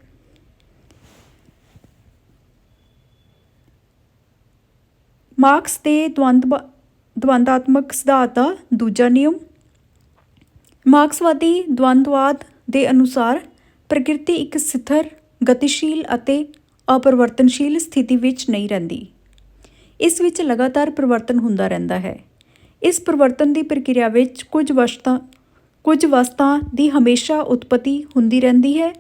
ਮਾਰਕਸ ਦੇ ਦਵੰਦਾਤਮਕ ਸਿਧਾਂਤ ਦਾ ਦੂਜਾ ਨਿਯਮ। ਮਾਰਕਸਵਾਦੀ ਦਵੰਦਵਾਦ ਦੇ ਅਨੁਸਾਰ ਪ੍ਰਕਿਰਤੀ ਇੱਕ ਸਥਿਰ, ਗਤੀਸ਼ੀਲ ਅਤੇ ਅਪਰਿਵਰਤਨਸ਼ੀਲ ਸਥਿਤੀ ਵਿੱਚ ਨਹੀਂ ਰਹਿੰਦੀ। ਇਸ ਵਿੱਚ ਲਗਾਤਾਰ ਪਰਿਵਰਤਨ ਹੁੰਦਾ ਰਹਿੰਦਾ ਹੈ। ਇਸ ਪਰਿਵਰਤਨ ਦੀ ਪ੍ਰਕਿਰਿਆ ਵਿੱਚ ਕੁਝ ਵਸਤਾਂ ਦੀ ਹਮੇਸ਼ਾ ਉਤਪਤੀ ਹੁੰਦੀ ਰਹਿੰਦੀ ਹੈ।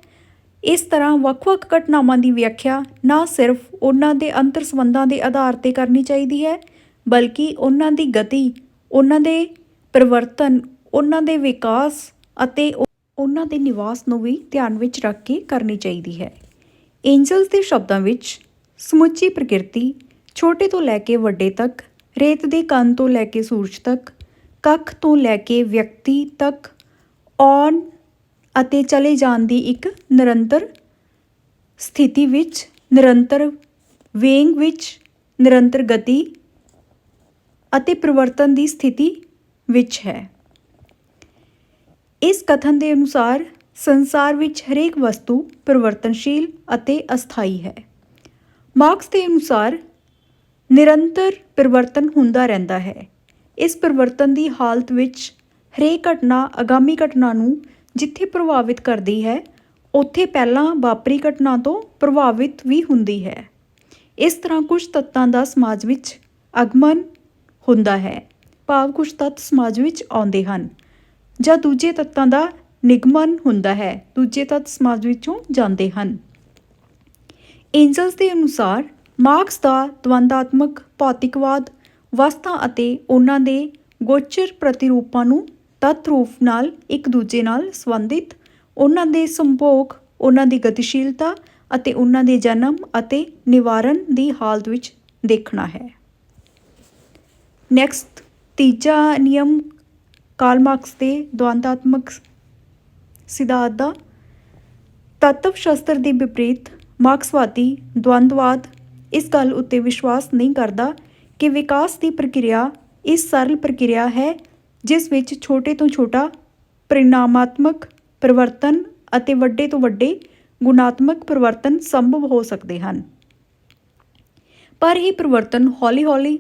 ਇਸ ਤਰ੍ਹਾਂ ਵੱਖ-ਵੱਖ ਘਟਨਾਵਾਂ ਦੀ ਵਿਆਖਿਆ ਨਾ ਸਿਰਫ ਉਹਨਾਂ ਦੇ ਅੰਤਰ ਸੰਬੰਧਾਂ ਦੇ ਆਧਾਰ 'ਤੇ ਕਰਨੀ ਚਾਹੀਦੀ ਹੈ, ਬਲਕਿ ਉਹਨਾਂ ਦੀ ਗਤੀ, ਉਹਨਾਂ ਦੇ ਪਰਿਵਰਤਨ, ਉਹਨਾਂ ਦੇ ਵਿਕਾਸ ਅਤੇ ਉਹਨਾਂ ਦੇ ਨਿਵਾਸ ਨੂੰ ਵੀ ਧਿਆਨ ਵਿੱਚ ਰੱਖ ਕੇ ਕਰਨੀ ਚਾਹੀਦੀ ਹੈ। ਐਂਜਲਸ ਦੇ ਸ਼ਬਦਾਂ ਵਿੱਚ ਸਮੁੱਚੀ ਪ੍ਰਕਿਰਤੀ ਛੋਟੇ ਤੋਂ ਲੈ ਕੇ ਵੱਡੇ ਤੱਕ, ਰੇਤ ਦੇ ਕਣ ਤੋਂ ਲੈ ਕੇ ਸੂਰਜ ਤੱਕ, ਕੱਖ ਤੋਂ ਲੈ ਕੇ ਵਿਅਕਤੀ ਤੱਕ ਆਉਣ ਅਤੇ ਚਲੇ ਜਾਣ ਦੀ ਇੱਕ ਨਿਰੰਤਰ ਸਥਿਤੀ ਵਿੱਚ, ਨਿਰੰਤਰ ਵੇਗ ਵਿੱਚ, ਨਿਰੰਤਰ ਗਤੀ ਅਤੇ ਪਰਿਵਰਤਨ ਦੀ ਸਥਿਤੀ ਵਿੱਚ ਹੈ। ਇਸ ਕਥਨ ਦੇ ਅਨੁਸਾਰ ਸੰਸਾਰ ਵਿੱਚ ਹਰੇਕ ਵਸਤੂ ਪਰਿਵਰਤਨਸ਼ੀਲ ਅਤੇ ਅਸਥਾਈ ਹੈ। ਮਾਰਕਸ ਦੇ ਅਨੁਸਾਰ ਨਿਰੰਤਰ ਪਰਿਵਰਤਨ ਹੁੰਦਾ ਰਹਿੰਦਾ ਹੈ। ਇਸ ਪਰਿਵਰਤਨ ਦੀ ਹਾਲਤ ਵਿੱਚ ਹਰੇਕ ਘਟਨਾ ਆਗਾਮੀ ਘਟਨਾ ਨੂੰ ਜਿੱਥੇ ਪ੍ਰਭਾਵਿਤ ਕਰਦੀ ਹੈ, ਉੱਥੇ ਪਹਿਲਾਂ ਵਾਪਰੀ ਘਟਨਾ ਤੋਂ ਪ੍ਰਭਾਵਿਤ ਵੀ ਹੁੰਦੀ ਹੈ। ਇਸ ਤਰ੍ਹਾਂ ਕੁਝ ਤੱਤਾਂ ਦਾ ਸਮਾਜ ਵਿੱਚ ਆਗਮਨ ਹੁੰਦਾ ਹੈ, ਭਾਵ ਕੁਝ ਤੱਤ ਸਮਾਜ ਵਿੱਚ ਆਉਂਦੇ ਹਨ, ਜਾਂ ਦੂਜੇ ਤੱਤਾਂ ਦਾ ਨਿਗਮਨ ਹੁੰਦਾ ਹੈ, ਦੂਜੇ ਤੱਤ ਸਮਾਜ ਵਿੱਚੋਂ ਜਾਂਦੇ ਹਨ। ਐਂਜਲਸ ਦੇ ਅਨੁਸਾਰ ਮਾਰਕਸ ਦਾ ਦਵੰਦਾਤਮਕ ਭੌਤਿਕਵਾਦ ਵਸਤਾਂ ਅਤੇ ਉਹਨਾਂ ਦੇ ਗੋਚਰ ਪ੍ਰਤੀਰੂਪਾਂ ਨੂੰ ਤੱਤ ਰੂਪ ਨਾਲ ਇੱਕ ਦੂਜੇ ਨਾਲ ਸੰਬੰਧਿਤ, ਉਹਨਾਂ ਦੇ ਸੰਭੋਗ, ਉਹਨਾਂ ਦੀ ਗਤੀਸ਼ੀਲਤਾ ਅਤੇ ਉਹਨਾਂ ਦੇ ਜਨਮ ਅਤੇ ਨਿਵਾਰਨ ਦੀ ਹਾਲਤ ਵਿੱਚ ਦੇਖਣਾ ਹੈ। ਨੈਕਸਟ, ਤੀਜਾ ਨਿਯਮ ਕਾਰਲ ਮਾਰਕਸ ਦੇ ਦਵੰਦਾਤਮਕ ਸਿਧਾਂਤ ਦਾ। ਤੱਤਵ ਸ਼ਾਸਤਰ ਦੇ ਵਿਪਰੀਤ ਮਾਰਕਸਵਾਦੀ ਦਵੰਦਵਾਦ ਇਸ ਗੱਲ ਉੱਤੇ ਵਿਸ਼ਵਾਸ ਨਹੀਂ ਕਰਦਾ ਕਿ ਵਿਕਾਸ ਦੀ ਪ੍ਰਕਿਰਿਆ ਇਸ ਸਰਲ ਪ੍ਰਕਿਰਿਆ ਹੈ ਜਿਸ ਵਿੱਚ ਛੋਟੇ ਤੋਂ ਛੋਟਾ ਪਰਿਣਾਮਾਤਮਕ ਪਰਿਵਰਤਨ ਅਤੇ ਵੱਡੇ ਤੋਂ ਵੱਡੇ ਗੁਣਾਤਮਕ ਪਰਿਵਰਤਨ ਸੰਭਵ ਹੋ ਸਕਦੇ ਹਨ। ਪਰ ਇਹ ਪਰਿਵਰਤਨ ਹੌਲੀ-ਹੌਲੀ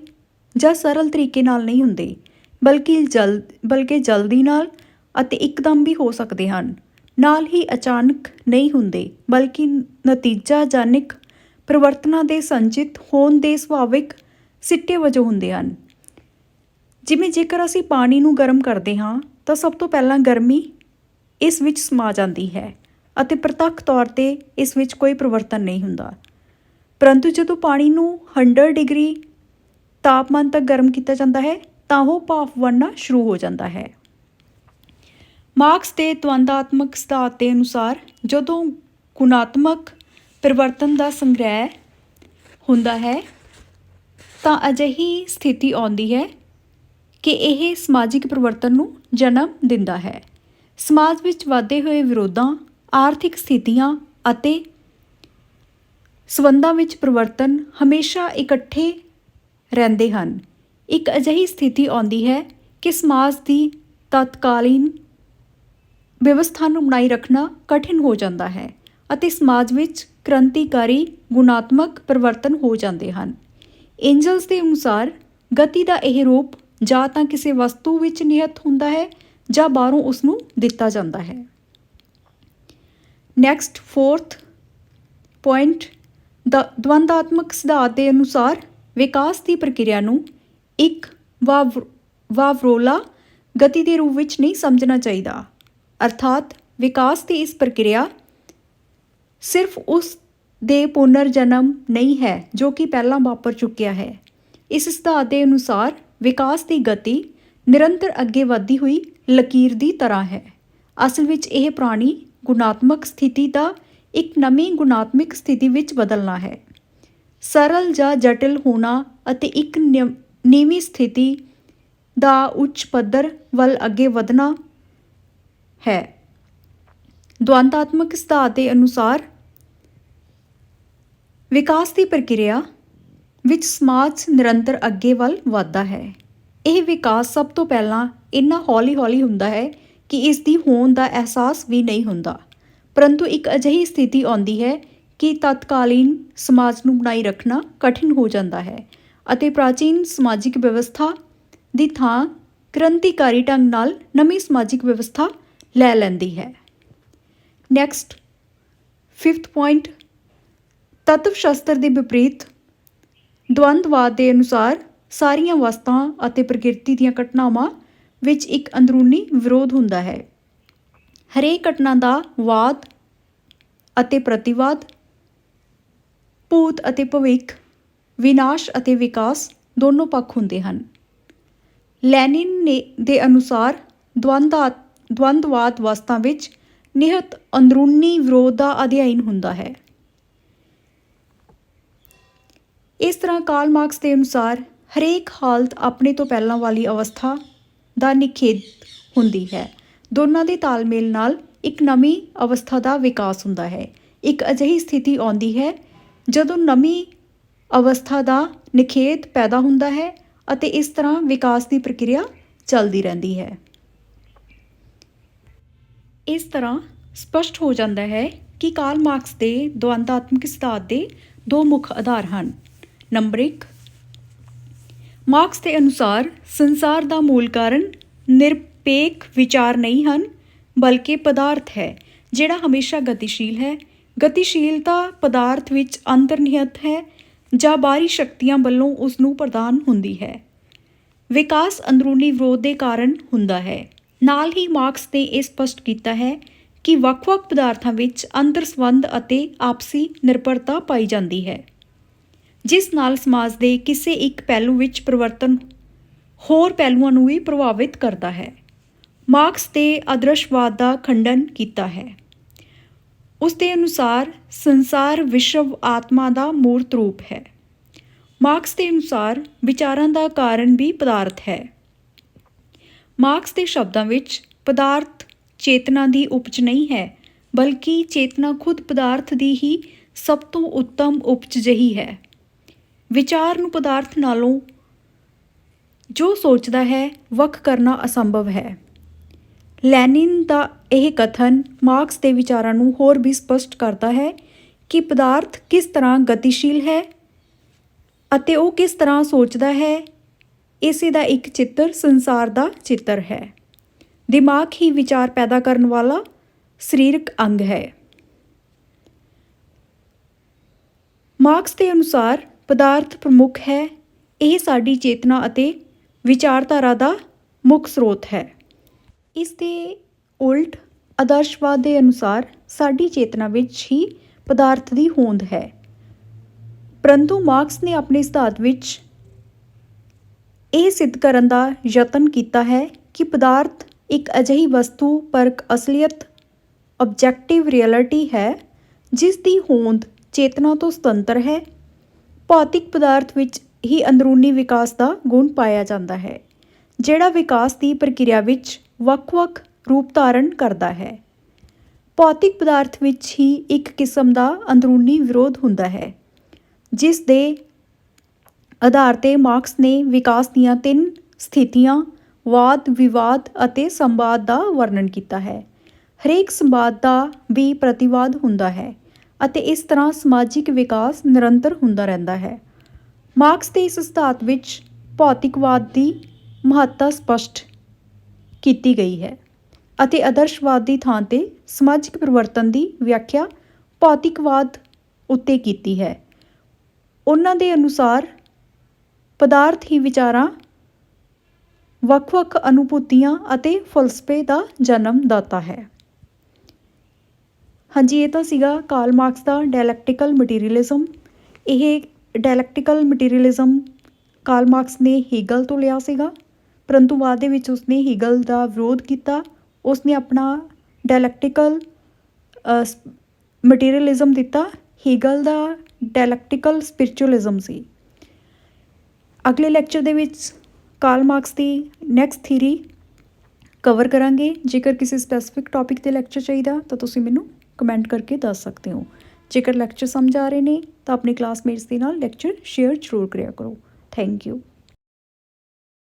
ਜਾਂ ਸਰਲ ਤਰੀਕੇ ਨਾਲ ਨਹੀਂ ਹੁੰਦੇ, ਬਲਕਿ ਜਲਦੀ ਨਾਲ ਅਤੇ ਇੱਕਦਮ ਵੀ ਹੋ ਸਕਦੇ ਹਨ। ਨਾਲ ਹੀ ਅਚਾਨਕ ਨਹੀਂ ਹੁੰਦੇ, ਬਲਕਿ ਨਤੀਜਾਜਨਕ ਪਰਿਵਰਤਨਾਂ ਦੇ ਸੰਚਿਤ ਹੋਣ ਦੇ ਸੁਭਾਵਿਕ ਸਿੱਟੇ ਵਜੋਂ ਹੁੰਦੇ ਹਨ। ਜਿਵੇਂ ਜੇਕਰ ਅਸੀਂ ਪਾਣੀ ਨੂੰ ਗਰਮ ਕਰਦੇ ਹਾਂ ਤਾਂ ਸਭ ਤੋਂ ਪਹਿਲਾਂ ਗਰਮੀ ਇਸ ਵਿੱਚ ਸਮਾ ਜਾਂਦੀ ਹੈ ਅਤੇ ਪ੍ਰਤੱਖ ਤੌਰ 'ਤੇ ਇਸ ਵਿੱਚ ਕੋਈ ਪਰਿਵਰਤਨ ਨਹੀਂ ਹੁੰਦਾ, ਪਰੰਤੂ ਜਦੋਂ ਪਾਣੀ ਨੂੰ 100 ਡਿਗਰੀ ਤਾਪਮਾਨ ਤੱਕ ਗਰਮ ਕੀਤਾ ਜਾਂਦਾ ਹੈ ਤਾਂ ਉਹ ਭਾਫ਼ ਬਣਨਾ ਸ਼ੁਰੂ ਹੋ ਜਾਂਦਾ ਹੈ। ਮਾਰਕਸ ਦੇ ਦਵੰਦਾਤਮਕ ਸਿਧਾਂਤ ਦੇ ਅਨੁਸਾਰ ਜਦੋਂ ਗੁਣਾਤਮਕ ਪਰਿਵਰਤਨ ਦਾ ਸੰਗ੍ਰਹਿ ਹੁੰਦਾ ਹੈ ਤਾਂ ਅਜਿਹੀ ਸਥਿਤੀ ਆਉਂਦੀ ਹੈ ਕਿ ਇਹ ਸਮਾਜਿਕ ਪਰਿਵਰਤਨ ਨੂੰ ਜਨਮ ਦਿੰਦਾ ਹੈ। ਸਮਾਜ ਵਿੱਚ ਵਧਦੇ ਹੋਏ ਵਿਰੋਧਾਂ, ਆਰਥਿਕ ਸਥਿਤੀਆਂ ਅਤੇ ਸਬੰਧਾਂ ਵਿੱਚ ਪਰਿਵਰਤਨ ਹਮੇਸ਼ਾ ਇਕੱਠੇ ਰਹਿੰਦੇ ਹਨ। ਇੱਕ ਅਜਿਹੀ ਸਥਿਤੀ ਆਉਂਦੀ ਹੈ ਕਿ ਸਮਾਜ ਦੀ ਤਤਕਾਲੀਨ ਵਿਵਸਥਾ ਨੂੰ ਬਣਾਈ ਰੱਖਣਾ ਕਠਿਨ ਹੋ ਜਾਂਦਾ ਹੈ ਅਤੇ ਸਮਾਜ ਵਿੱਚ ਕ੍ਰਾਂਤੀਕਾਰੀ ਗੁਣਾਤਮਕ ਪਰਿਵਰਤਨ ਹੋ ਜਾਂਦੇ ਹਨ। ਐਂਜਲਸ ਦੇ ਅਨੁਸਾਰ ਗਤੀ ਦਾ ਇਹ ਰੂਪ ਜਾਂ ਤਾਂ ਕਿਸੇ ਵਸਤੂ ਵਿੱਚ ਨਿਹਿਤ ਹੁੰਦਾ ਹੈ ਜਾਂ ਬਾਹਰੋਂ ਉਸ ਨੂੰ ਦਿੱਤਾ ਜਾਂਦਾ ਹੈ। ਨੈਕਸਟ 4th ਪੁਆਇੰਟ, ਦਵੰਦਾਤਮਕ ਸਿਧਾਂਤ ਦੇ ਅਨੁਸਾਰ ਵਿਕਾਸ ਦੀ ਪ੍ਰਕਿਰਿਆ ਨੂੰ ਇੱਕ ਵਾਵਰੋਲਾ ਗਤੀ ਦੇ ਰੂਪ ਵਿੱਚ ਨਹੀਂ ਸਮਝਣਾ ਚਾਹੀਦਾ। ਅਰਥਾਤ ਵਿਕਾਸ ਦੀ ਇਸ ਪ੍ਰਕਿਰਿਆ ਸਿਰਫ ਉਸ ਦੇ ਪੁਨਰ ਜਨਮ ਨਹੀਂ ਹੈ ਜੋ ਕਿ ਪਹਿਲਾਂ ਵਾਪਰ ਚੁੱਕਿਆ ਹੈ। ਇਸ ਸਿਧਾਂਤ ਦੇ ਅਨੁਸਾਰ ਵਿਕਾਸ ਦੀ ਗਤੀ ਨਿਰੰਤਰ ਅੱਗੇ ਵਧਦੀ ਹੋਈ ਲਕੀਰ ਦੀ ਤਰ੍ਹਾਂ ਹੈ। ਅਸਲ ਵਿੱਚ ਇਹ ਪੁਰਾਣੀ ਗੁਣਾਤਮਕ ਸਥਿਤੀ ਦਾ ਇੱਕ ਨਵੀਂ ਗੁਣਾਤਮਕ ਸਥਿਤੀ ਵਿੱਚ ਬਦਲਣਾ ਹੈ। ਸਰਲ ਜਾਂ ਜਟਿਲ ਹੋਣਾ ਅਤੇ ਇੱਕ ਨੀਵੀਂ ਸਥਿਤੀ ਦਾ ਉੱਚ ਪੱਧਰ ਵੱਲ ਅੱਗੇ ਵਧਣਾ ਹੈ। ਦਵੰਦਾਤਮਕ ਸਿਧਾਂਤ ਦੇ ਅਨੁਸਾਰ ਵਿਕਾਸ ਦੀ ਪ੍ਰਕਿਰਿਆ ਵਿੱਚ ਸਮਾਜ ਨਿਰੰਤਰ ਅੱਗੇ ਵੱਲ ਵਧਦਾ ਹੈ। ਇਹ ਵਿਕਾਸ ਸਭ ਤੋਂ ਪਹਿਲਾਂ ਇੰਨਾ ਹੌਲੀ-ਹੌਲੀ ਹੁੰਦਾ ਹੈ ਕਿ ਇਸ ਦੀ ਹੋਂਦ ਦਾ ਅਹਿਸਾਸ ਵੀ ਨਹੀਂ ਹੁੰਦਾ, ਪਰੰਤੂ ਇੱਕ ਅਜਿਹੀ ਸਥਿਤੀ ਆਉਂਦੀ ਹੈ ਕਿ ਤਤਕਾਲੀਨ ਸਮਾਜ ਨੂੰ ਬਣਾਈ ਰੱਖਣਾ ਕਠਿਨ ਹੋ ਜਾਂਦਾ ਹੈ ਅਤੇ ਪ੍ਰਾਚੀਨ ਸਮਾਜਿਕ ਵਿਵਸਥਾ ਦੀ ਥਾਂ ਕ੍ਰਾਂਤੀਕਾਰੀ ਢੰਗ ਨਾਲ ਨਵੀਂ ਸਮਾਜਿਕ ਵਿਵਸਥਾ ਲੈ ਲੈਂਦੀ ਹੈ। ਨੈਕਸਟ 5th ਪੁਆਇੰਟ, ਤੱਤਵ ਸ਼ਾਸਤਰ ਦੇ ਵਿਪਰੀਤ ਦਵੰਦਵਾਦ ਦੇ ਅਨੁਸਾਰ ਸਾਰੀਆਂ ਵਸਤਾਂ ਅਤੇ ਪ੍ਰਕਿਰਤੀ ਦੀਆਂ ਘਟਨਾਵਾਂ ਵਿੱਚ ਇੱਕ ਅੰਦਰੂਨੀ ਵਿਰੋਧ ਹੁੰਦਾ ਹੈ। ਹਰੇਕ ਘਟਨਾ ਦਾ ਵਾਦ ਅਤੇ ਪ੍ਰਤੀਵਾਦ, ਭੂਤ ਅਤੇ ਭਵਿੱਖ, ਵਿਨਾਸ਼ ਅਤੇ ਵਿਕਾਸ ਦੋਨੋਂ ਪੱਖ ਹੁੰਦੇ ਹਨ। ਲੈਨਿਨ ਦੇ ਅਨੁਸਾਰ ਦਵੰਦਵਾਦ ਵਸਤਾਂ ਵਿੱਚ ਨਿਹਿਤ ਅੰਦਰੂਨੀ ਵਿਰੋਧ ਦਾ ਅਧਿਐਨ ਹੁੰਦਾ ਹੈ। ਇਸ ਤਰ੍ਹਾਂ ਕਾਰਲ ਮਾਰਕਸ ਦੇ ਅਨੁਸਾਰ ਹਰੇਕ ਹਾਲਤ ਆਪਣੇ ਤੋਂ ਪਹਿਲਾਂ ਵਾਲੀ ਅਵਸਥਾ ਦਾ ਨਿਖੇਧ ਹੁੰਦੀ ਹੈ। ਦੋਨਾਂ ਦੇ ਤਾਲਮੇਲ ਨਾਲ ਇੱਕ ਨਵੀਂ ਅਵਸਥਾ ਦਾ ਵਿਕਾਸ ਹੁੰਦਾ ਹੈ। ਇੱਕ ਅਜਿਹੀ ਸਥਿਤੀ ਆਉਂਦੀ ਹੈ ਜਦੋਂ ਨਵੀਂ ਅਵਸਥਾ ਦਾ ਨਿਖੇਧ ਪੈਦਾ ਹੁੰਦਾ ਹੈ ਅਤੇ ਇਸ ਤਰ੍ਹਾਂ ਵਿਕਾਸ ਦੀ ਪ੍ਰਕਿਰਿਆ ਚੱਲਦੀ ਰਹਿੰਦੀ ਹੈ। ਇਸ ਤਰ੍ਹਾਂ ਸਪਸ਼ਟ ਹੋ ਜਾਂਦਾ ਹੈ ਕਿ ਕਾਰਲ ਮਾਰਕਸ ਦੇ ਦਵੰਦਾਤਮਕ ਸਿਧਾਂਤ ਦੇ ਦੋ ਮੁੱਖ ਆਧਾਰ ਹਨ। ਨੰਬਰ 1, ਮਾਰਕਸ ਦੇ ਅਨੁਸਾਰ ਸੰਸਾਰ ਦਾ ਮੂਲ ਕਾਰਨ ਨਿਰਪੇਖ ਵਿਚਾਰ ਨਹੀਂ ਹਨ, ਬਲਕਿ ਪਦਾਰਥ ਹੈ ਜਿਹੜਾ ਹਮੇਸ਼ਾ ਗਤੀਸ਼ੀਲ ਹੈ। ਗਤੀਸ਼ੀਲਤਾ ਪਦਾਰਥ ਵਿੱਚ ਅੰਤਰਨਿਹਿਤ ਹੈ ਜਾਂ ਬਾਹਰੀ ਸ਼ਕਤੀਆਂ ਵੱਲੋਂ ਉਸ ਨੂੰ ਪ੍ਰਦਾਨ ਹੁੰਦੀ ਹੈ। ਵਿਕਾਸ ਅੰਦਰੂਨੀ ਵਿਰੋਧ ਦੇ ਕਾਰਨ ਹੁੰਦਾ ਹੈ। ਨਾਲ ਹੀ ਮਾਰਕਸ ਨੇ ਇਹ ਸਪਸ਼ਟ ਕੀਤਾ ਹੈ ਕਿ ਵੱਖ-ਵੱਖ ਪਦਾਰਥਾਂ ਵਿੱਚ ਅੰਤਰ ਸੰਬੰਧ ਅਤੇ ਆਪਸੀ ਨਿਰਭਰਤਾ ਪਾਈ ਜਾਂਦੀ ਹੈ, ਜਿਸ ਨਾਲ ਸਮਾਜ ਦੇ ਕਿਸੇ ਇੱਕ ਪਹਿਲੂ ਵਿੱਚ ਪਰਿਵਰਤਨ ਹੋਰ ਪਹਿਲੂਆਂ ਨੂੰ ਵੀ ਪ੍ਰਭਾਵਿਤ ਕਰਦਾ ਹੈ। ਮਾਰਕਸ ਨੇ ਆਦਰਸ਼ਵਾਦ ਦਾ ਖੰਡਨ ਕੀਤਾ ਹੈ। ਉਸ ਦੇ ਅਨੁਸਾਰ ਸੰਸਾਰ ਵਿਸ਼ਵ ਆਤਮਾ ਦਾ ਮੂਰਤ ਰੂਪ ਹੈ। ਮਾਰਕਸ ਦੇ ਅਨੁਸਾਰ ਵਿਚਾਰਾਂ ਦਾ ਕਾਰਨ ਵੀ ਪਦਾਰਥ ਹੈ। ਮਾਰਕਸ ਦੇ ਸ਼ਬਦਾਂ ਵਿੱਚ ਪਦਾਰਥ ਚੇਤਨਾ ਦੀ ਉਪਜ ਨਹੀਂ ਹੈ, ਬਲਕਿ ਚੇਤਨਾ ਖੁਦ ਪਦਾਰਥ ਦੀ ਹੀ ਸਭ ਤੋਂ ਉੱਤਮ ਉਪਜ ਜਿਹੀ ਹੈ। ਵਿਚਾਰ ਨੂੰ ਪਦਾਰਥ ਨਾਲੋਂ ਜੋ ਸੋਚਦਾ ਹੈ ਵੱਖ ਕਰਨਾ ਅਸੰਭਵ ਹੈ। ਲੈਨਿਨ ਦਾ ਇਹ ਕਥਨ ਮਾਰਕਸ ਦੇ ਵਿਚਾਰਾਂ ਨੂੰ ਹੋਰ ਵੀ ਸਪਸ਼ਟ ਕਰਦਾ ਹੈ ਕਿ ਪਦਾਰਥ ਕਿਸ ਤਰ੍ਹਾਂ ਗਤੀਸ਼ੀਲ ਹੈ ਅਤੇ ਉਹ ਕਿਸ ਤਰ੍ਹਾਂ ਸੋਚਦਾ ਹੈ। ਇਸੇ ਦਾ ਇੱਕ ਚਿੱਤਰ ਸੰਸਾਰ ਦਾ ਚਿੱਤਰ ਹੈ। ਦਿਮਾਗ ਹੀ ਵਿਚਾਰ ਪੈਦਾ ਕਰਨ ਵਾਲਾ ਸਰੀਰਕ ਅੰਗ ਹੈ। ਮਾਰਕਸ ਦੇ ਅਨੁਸਾਰ ਪਦਾਰਥ ਪ੍ਰਮੁੱਖ ਹੈ। ਇਹ ਸਾਡੀ ਚੇਤਨਾ ਅਤੇ ਵਿਚਾਰਧਾਰਾ ਦਾ ਮੁੱਖ ਸਰੋਤ ਹੈ। ਇਸ ਦੇ ਉਲਟ ਆਦਰਸ਼ਵਾਦ ਦੇ ਅਨੁਸਾਰ ਸਾਡੀ ਚੇਤਨਾ ਵਿੱਚ ਹੀ ਪਦਾਰਥ ਦੀ ਹੋਂਦ ਹੈ। ਪਰੰਤੂ ਮਾਰਕਸ ਨੇ ਆਪਣੇ ਸਿਧਾਂਤ ਵਿੱਚ ਇਹ ਸਿੱਧ ਕਰਨ ਦਾ ਯਤਨ ਕੀਤਾ ਹੈ ਕਿ ਪਦਾਰਥ ਇੱਕ ਅਜਿਹੀ ਵਸਤੂ ਪਰਕ ਅਸਲੀਅਤ ਆਬਜੈਕਟਿਵ ਰਿਐਲਿਟੀ ਹੈ ਜਿਸ ਦੀ ਹੋਂਦ ਚੇਤਨਾ ਤੋਂ ਸੁਤੰਤਰ ਹੈ। ਭੌਤਿਕ ਪਦਾਰਥ ਵਿੱਚ ਹੀ ਅੰਦਰੂਨੀ ਵਿਕਾਸ ਦਾ ਗੁਣ ਪਾਇਆ ਜਾਂਦਾ ਹੈ, ਜਿਹੜਾ ਵਿਕਾਸ ਦੀ ਪ੍ਰਕਿਰਿਆ ਵਿੱਚ ਵੱਖ-ਵੱਖ ਰੂਪ ਧਾਰਨ ਕਰਦਾ ਹੈ। ਭੌਤਿਕ ਪਦਾਰਥ ਵਿੱਚ ਹੀ ਇੱਕ ਕਿਸਮ ਦਾ ਅੰਦਰੂਨੀ ਵਿਰੋਧ ਹੁੰਦਾ ਹੈ, ਜਿਸ ਦੇ ਆਧਾਰ 'ਤੇ ਮਾਰਕਸ ਨੇ ਵਿਕਾਸ ਦੀਆਂ 3 ਸਥਿਤੀਆਂ ਵਾਦ, ਵਿਵਾਦ ਅਤੇ ਸੰਵਾਦ ਦਾ ਵਰਣਨ ਕੀਤਾ ਹੈ। ਹਰੇਕ ਸੰਵਾਦ ਦਾ ਵੀ ਪ੍ਰਤੀਵਾਦ ਹੁੰਦਾ ਹੈ ਅਤੇ ਇਸ ਤਰ੍ਹਾਂ ਸਮਾਜਿਕ ਵਿਕਾਸ ਨਿਰੰਤਰ ਹੁੰਦਾ ਰਹਿੰਦਾ ਹੈ। ਮਾਰਕਸ ਦੇ ਇਸ ਸਿਧਾਂਤ ਵਿੱਚ ਭੌਤਿਕਵਾਦ ਦੀ ਮਹੱਤਤਾ ਸਪਸ਼ਟ ਕੀਤੀ ਗਈ ਹੈ ਅਤੇ ਆਦਰਸ਼ਵਾਦ ਦੀ ਥਾਂ 'ਤੇ ਸਮਾਜਿਕ ਪਰਿਵਰਤਨ ਦੀ ਵਿਆਖਿਆ ਭੌਤਿਕਵਾਦ ਉੱਤੇ ਕੀਤੀ ਹੈ। ਉਹਨਾਂ ਦੇ ਅਨੁਸਾਰ ਪਦਾਰਥ ਹੀ ਵਿਚਾਰਾਂ, ਵੱਖ-ਵੱਖ ਅਨੁਭੂਤੀਆਂ ਅਤੇ ਫਲਸਫੇ ਦਾ ਜਨਮਦਾਤਾ ਹੈ। ਹਾਂਜੀ, ਇਹ ਤਾਂ ਸੀਗਾ ਕਾਰਲ ਮਾਰਕਸ ਦਾ ਡਾਇਲੈਕਟੀਕਲ ਮਟੀਰੀਅਲਿਜ਼ਮ। ਇਹ ਡਾਇਲੈਕਟੀਕਲ ਮਟੀਰੀਅਲਿਜ਼ਮ ਕਾਰਲ ਮਾਰਕਸ ਨੇ ਹੀਗਲ ਤੋਂ ਲਿਆ ਸੀਗਾ, ਪਰੰਤੂ ਬਾਅਦ ਦੇ ਵਿੱਚ ਉਸਨੇ ਹੀਗਲ ਦਾ ਵਿਰੋਧ ਕੀਤਾ। ਉਸਨੇ ਆਪਣਾ ਡਾਇਲੈਕਟੀਕਲ ਮਟੀਰੀਅਲਿਜ਼ਮ ਦਿੱਤਾ। ਹੀਗਲ ਦਾ ਡਾਇਲੈਕਟੀਕਲ ਸਪਿਰਿਚੁਅਲਿਜ਼ਮ ਸੀ। ਅਗਲੇ ਲੈਕਚਰ ਦੇ ਵਿੱਚ ਕਾਰਲ ਮਾਰਕਸ ਦੀ ਨੈਕਸਟ ਥਿਊਰੀ ਕਵਰ ਕਰਾਂਗੇ। ਜੇਕਰ ਕਿਸੇ ਸਪੈਸੀਫਿਕ ਟੌਪਿਕ 'ਤੇ ਲੈਕਚਰ ਚਾਹੀਦਾ ਤਾਂ ਤੁਸੀਂ ਮੈਨੂੰ ਕਮੈਂਟ ਕਰਕੇ ਦੱਸ ਸਕਦੇ ਹੋ। ਜੇਕਰ ਲੈਕਚਰ ਸਮਝ ਆ ਰਹੇ ਨੇ ਤਾਂ ਆਪਣੇ ਕਲਾਸਮੇਟਸ ਦੇ ਨਾਲ ਲੈਕਚਰ ਸ਼ੇਅਰ ਜ਼ਰੂਰ ਕਰਿਆ ਕਰੋ। Thank you.